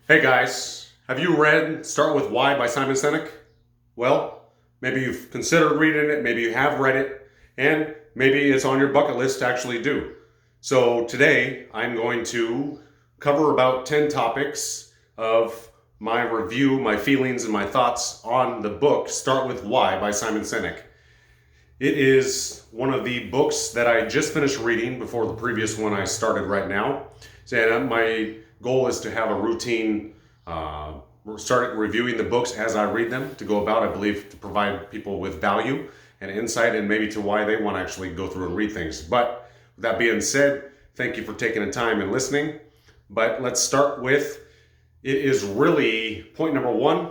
Hey guys, have you read Start With Why by Simon Sinek? Well, maybe you've considered reading it, maybe you have read it, and maybe it's on your bucket list to actually do. So today I'm going to cover about 10 topics of my review, my feelings, and my thoughts on the book Start With Why by Simon Sinek. It is one of the books that I just finished reading before the previous one I started right now. And my goal is to have a routine, start reviewing the books as I read them, to go about, I believe, to provide people with value and insight and maybe to why they want to actually go through and read things. But with that being said, thank you for taking the time and listening. But let's start with, it is really point number one.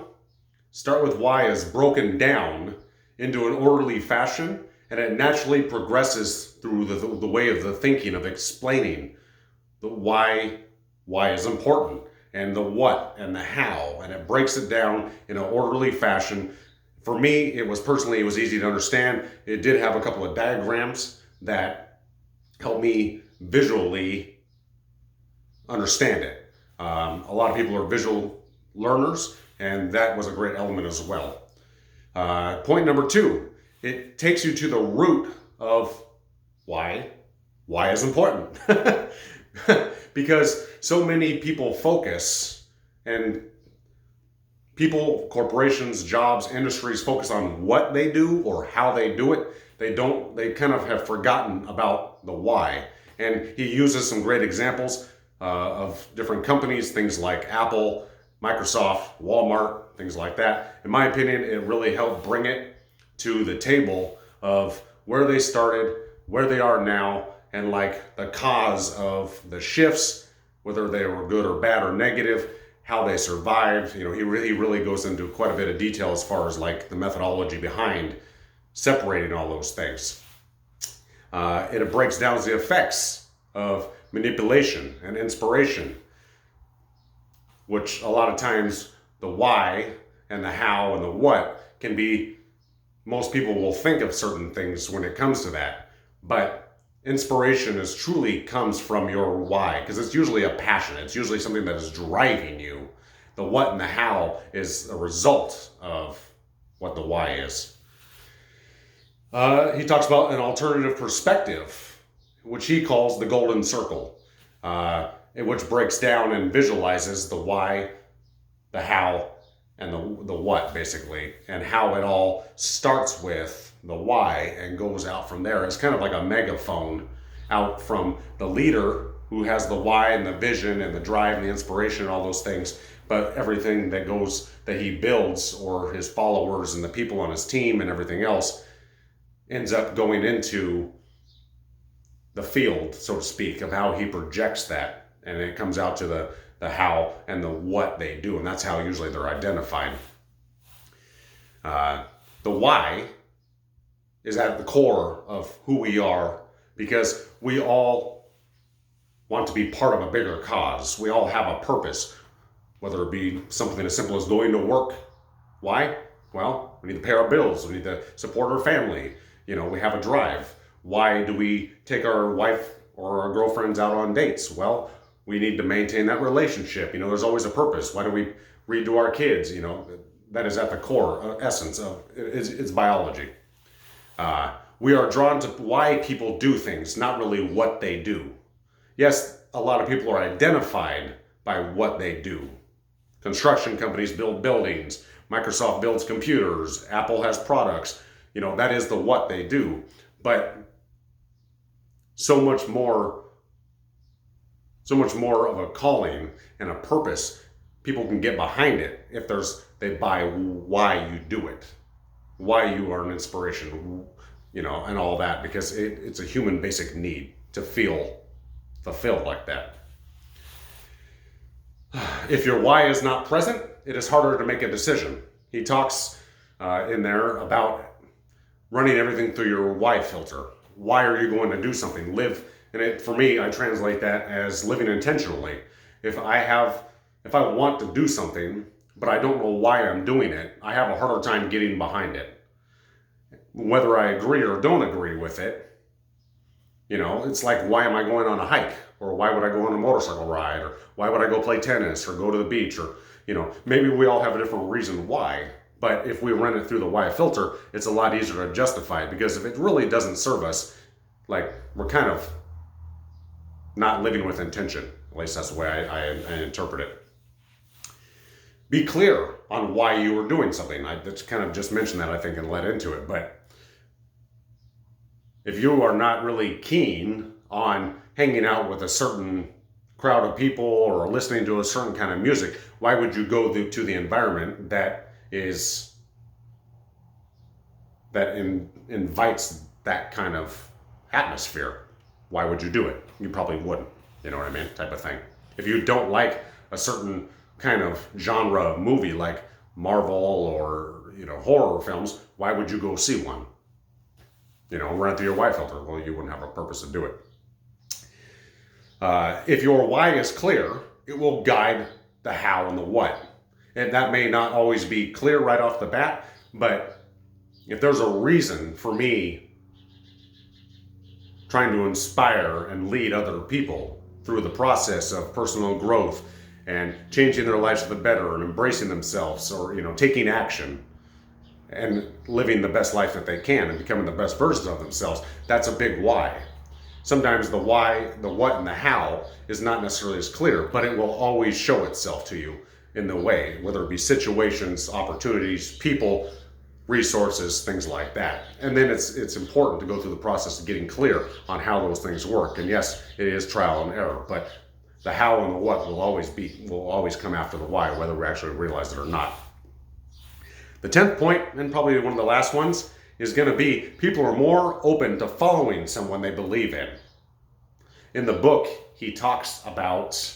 Start With Why is broken down into an orderly fashion, and it naturally progresses through the way of the thinking of explaining the why is important, and the what and the how, and it breaks it down in an orderly fashion. For me, it was easy to understand. It did have a couple of diagrams that helped me visually understand it. A lot of people are visual learners, and that was a great element as well. Point number two, it takes you to the root of why is important. Because so many people focus, and people, corporations, jobs, industries focus on what they do or how they do it. They kind of have forgotten about the why. And he uses some great examples of different companies, things like Apple, Microsoft, Walmart, things like that. In my opinion, it really helped bring it to the table of where they started, where they are now, and like the cause of the shifts, whether they were good or bad or negative, how they survived. You know, he really goes into quite a bit of detail as far as like the methodology behind separating all those things. It breaks down the effects of manipulation and inspiration, which a lot of times the why and the how and the what can be, most people will think of certain things when it comes to that. But inspiration is truly comes from your why, because it's usually a passion. It's usually something that is driving you. The what and the how is a result of what the why is. He talks about an alternative perspective, which he calls the golden circle, which breaks down and visualizes the why, the how, and the what, basically, and how it all starts with the why and goes out from there. It's kind of like a megaphone out from the leader who has the why and the vision and the drive and the inspiration and all those things, but everything that he builds, or his followers and the people on his team and everything else, ends up going into the field, so to speak, of how he projects that, and it comes out to the how and the what they do, and that's how usually they're identified. The why is at the core of who we are, because we all want to be part of a bigger cause. We all have a purpose, whether it be something as simple as going to work. Why? Well, we need to pay our bills. We need to support our family. You know, we have a drive. Why do we take our wife or our girlfriends out on dates? Well, we need to maintain that relationship. You know, there's always a purpose. Why do we read to our kids? You know, that is at the core essence of it's biology. We are drawn to why people do things, not really what they do. Yes, a lot of people are identified by what they do. Construction companies build buildings. Microsoft builds computers. Apple has products. You know, that is the what they do. But so much more of a calling and a purpose, people can get behind it if they buy why you do it, why you are an inspiration, you know, and all that, because it's a human basic need to feel fulfilled like that. If your why is not present, it is harder to make a decision. He talks in there about running everything through your why filter. Why are you going to do something? For me, I translate that as living intentionally. If I want to do something, but I don't know why I'm doing it, I have a harder time getting behind it. Whether I agree or don't agree with it, you know, it's like, why am I going on a hike? or why would I go on a motorcycle ride, or why would I go play tennis or go to the beach, or maybe we all have a different reason why. But if we run it through the why filter, it's a lot easier to justify it, because if it really doesn't serve us, like, we're kind of not living with intention. At least that's the way I interpret it. Be clear on why you were doing something. I kind of just mentioned that, I think, and led into it. But if you are not really keen on hanging out with a certain crowd of people or listening to a certain kind of music, why would you go to the environment that invites that kind of atmosphere? Why would you do it? You probably wouldn't. You know what I mean? Type of thing. If you don't like a certain kind of genre movie like Marvel or horror films, why would you go see one? Run through your why filter. Well, you wouldn't have a purpose to do it. If your why is clear, it will guide the how and the what. And that may not always be clear right off the bat, but if there's a reason for me trying to inspire and lead other people through the process of personal growth and changing their lives for the better and embracing themselves, or taking action and living the best life that they can and becoming the best versions of themselves, that's a big why. Sometimes the why, the what, and the how is not necessarily as clear, but it will always show itself to you in the way, whether it be situations, opportunities, people, resources, things like that. And then it's important to go through the process of getting clear on how those things work. And yes, it is trial and error, but the how and the what will always come after the why, whether we actually realize it or not. The 10th point, and probably one of the last ones, is going to be people are more open to following someone they believe in. In the book, he talks about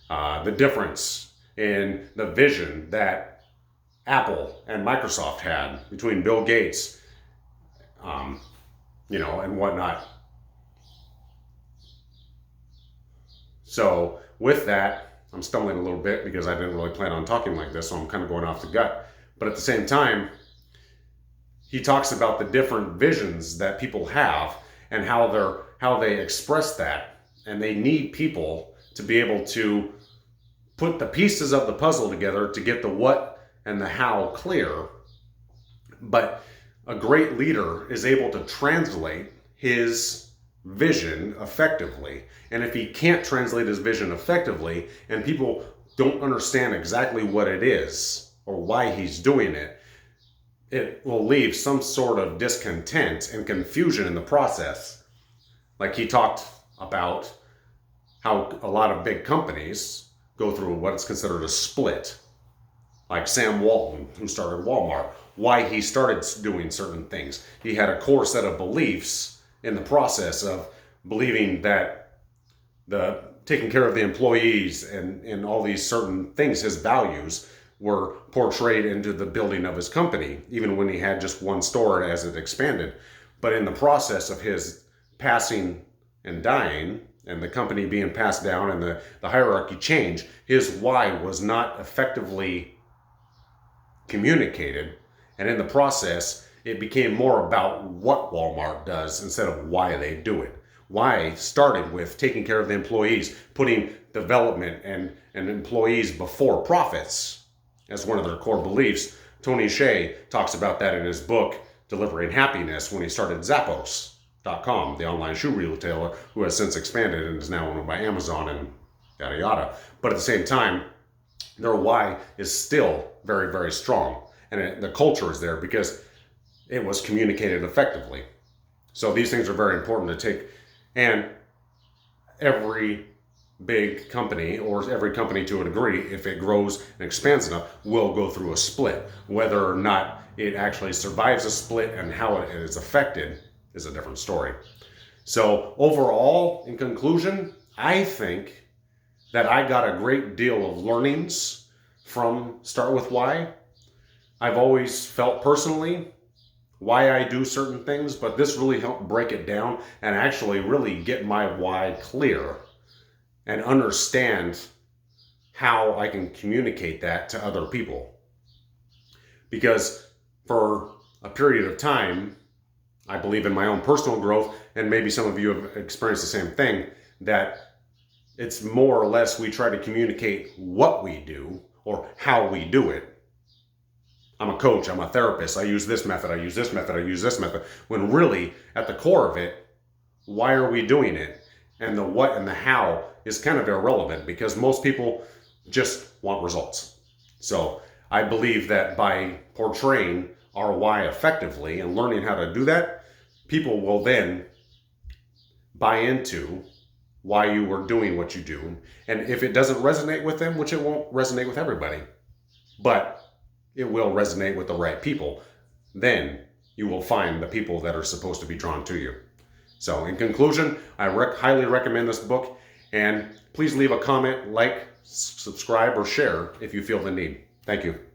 the difference in the vision that Apple and Microsoft had between Bill Gates, and whatnot. So with that, I'm stumbling a little bit because I didn't really plan on talking like this, so I'm kind of going off the gut. But at the same time, he talks about the different visions that people have and how they express that. And they need people to be able to put the pieces of the puzzle together to get the what and the how clear. But a great leader is able to translate his vision effectively. And if he can't translate his vision effectively and people don't understand exactly what it is or why he's doing it, it will leave some sort of discontent and confusion in the process. Like he talked about how a lot of big companies go through what's considered a split. Like Sam Walton, who started Walmart, why he started doing certain things. He had a core set of beliefs in the process of believing that the taking care of the employees and all these certain things, his values, were portrayed into the building of his company, even when he had just one store as it expanded. But in the process of his passing and dying, and the company being passed down and the hierarchy change, his why was not effectively communicated. And in the process, it became more about what Walmart does instead of why they do it. Why started with taking care of the employees, putting development and employees before profits as one of their core beliefs. Tony Hsieh talks about that in his book, Delivering Happiness, when he started Zappos.com, the online shoe retailer, who has since expanded and is now owned by Amazon and yada yada. But at the same time, their why is still very, very strong. And the culture is there because it was communicated effectively. So these things are very important to take. And every big company, or every company to a degree, if it grows and expands enough, will go through a split. Whether or not it actually survives a split and how it is affected is a different story. So overall, in conclusion, I think that I got a great deal of learnings from Start With Why. I've always felt personally why I do certain things, but this really helped break it down and actually really get my why clear and understand how I can communicate that to other people. Because for a period of time, I believe in my own personal growth, and maybe some of you have experienced the same thing, that it's more or less we try to communicate what we do or how we do it. I'm a coach, I'm a therapist, I use this method, I use this method, I use this method. When really, at the core of it, why are we doing it? And the what and the how is kind of irrelevant because most people just want results. So I believe that by portraying our why effectively and learning how to do that, people will then buy into why you are doing what you do. And if it doesn't resonate with them, which it won't resonate with everybody, but it will resonate with the right people, then you will find the people that are supposed to be drawn to you. So in conclusion, I highly recommend this book, and please leave a comment, like, subscribe, or share if you feel the need. Thank you.